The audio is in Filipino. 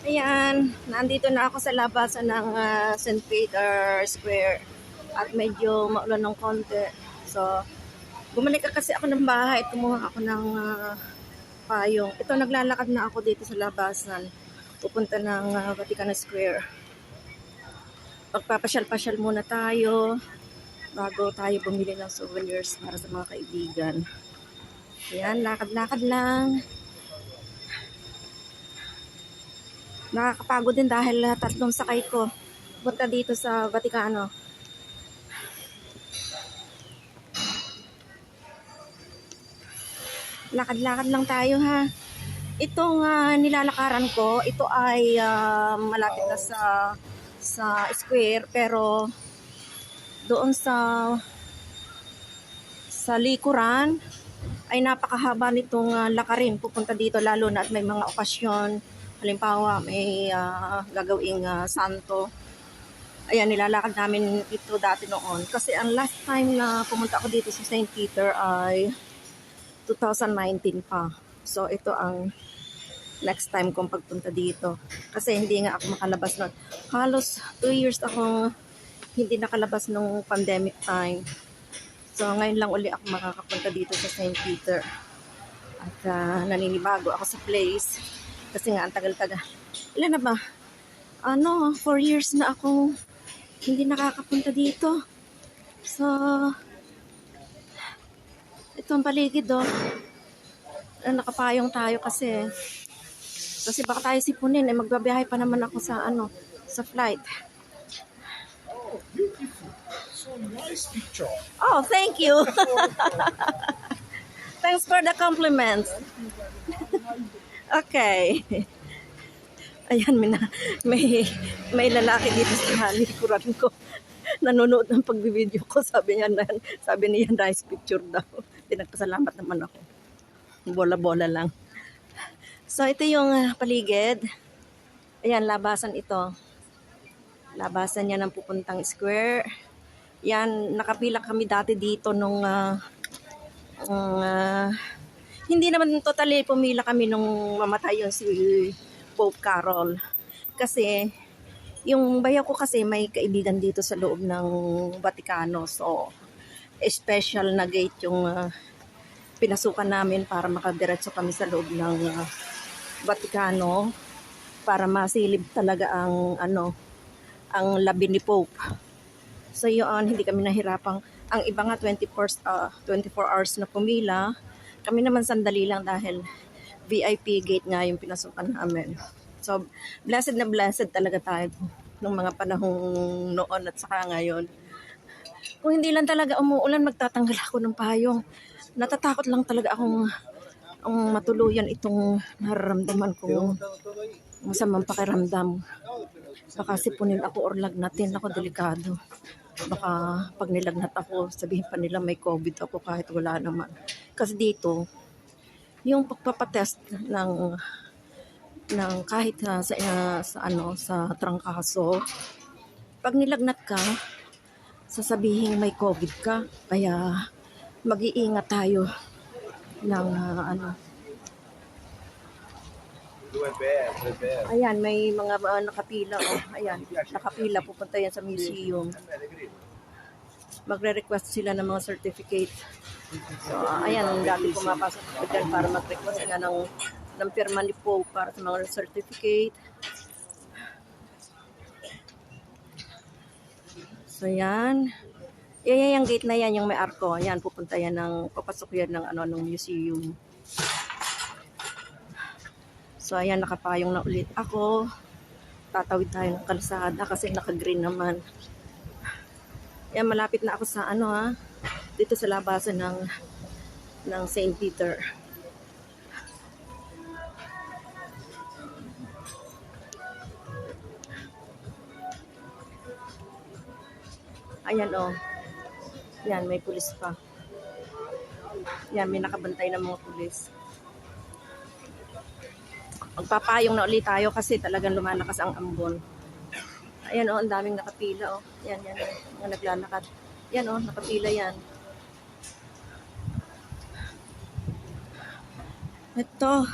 Ayan, nandito na ako sa labasan ng St. Peter Square at medyo maulan ng konti. So, bumalik kasi ako ng bahay at kumuha ako ng payong. Ito, naglalakad na ako dito sa labasan. Pupunta ng Vatican Square. Pagpapasyal-pasyal muna tayo bago tayo bumili ng souvenirs para sa mga kaibigan. Ayan, lakad-lakad lang. Nakakapagod din dahil tatlong sakay ko punta dito sa Vaticano. Lakad-lakad lang tayo ha. Itong nilalakaran ko, ito ay malapit na sa square, pero doon sa likuran ay napakahaba nitong lakarin pupunta dito, lalo na at may mga okasyon. Halimbawa, may gagawing santo. Ayan, nilalakad namin ito dati noon. Kasi ang last time na pumunta ako dito sa St. Peter ay 2019 pa. So, ito ang next time kong pagpunta dito. Kasi hindi nga ako makalabas noon. Halos 2 years ako hindi nakalabas nung pandemic time. So, ngayon lang uli ako makakapunta dito sa St. Peter. At naninibago ako sa place. Kasi nga, ang tagal-tagal. Ilan na ba? 4 years na akong hindi nakakapunta dito. So, itong paligid nakapayong tayo kasi baka tayo sipunin. Magbabiyahe pa naman ako sa flight. Oh, beautiful. So nice picture. Oh, thank you. Thanks for the compliments. Okay. Ayan, may lalaki dito sa likuran ko. Nanonood ng pagbibideo ko. Sabi niya, nice picture daw. Pinagpasalamat naman ako. Bola-bola lang. So, ito yung paligid. Ayan, labasan ito. Labasan niya ng pupuntang square. Yan, nakapila kami dati dito nung hindi naman totally pumila kami nung mamatay yung si Pope Carol. Kasi yung bayaw ko kasi may kaibigan dito sa loob ng Vaticano. So, special na gate yung pinasukan namin para makadiretso kami sa loob ng Vaticano para masilip talaga ang labi ni Pope. So yun, hindi kami nahirapang. Ang iba nga 24 hours na pumila. Kami naman sandali lang dahil VIP gate nga yung pinasukan namin. So blessed na blessed talaga tayo ng mga panahong noon at saka ngayon. Kung hindi lang talaga umuulan, magtatanggal ako ng payong. Natatakot lang talaga akong matuluyan itong nararamdaman kong masamang pakiramdam. Baka sipunin ako or lagnatin ako, delikado. Baka pag nilagnat ako, sabihin pa nila may COVID ako kahit wala naman. Kasi dito, yung pagpapatest ng kahit sa trangkaso, pag nilagnat ka, sasabihin may COVID ka. Kaya mag-iingat tayo ng Ayan, may mga nakapila. Ayan, nakapila. Pupunta yan sa museum. Magre-request sila ng mga certificate. So, ayan, ang dati pumapasok ko dyan para mag-request nga ng pirma ni Pope para sa mga certificate. So, yan. Yan yung gate na yan, yung may arko. Ayan, pupunta yan papasok yan ng museum. So, ayan, nakapayong na ulit ako. Tatawid tayo ng kalsada kasi naka-green naman. Ayan, malapit na ako sa dito sa labasan ng St. Peter. Ayan, Yan, may pulis pa. Yan, may nakabantay ng mga pulis. Magpapayong na ulit tayo kasi talagang lumalakas ang ambon. Ayan ang daming nakapila Yan, mga naglalakad. Yan nakapila yan. Ito,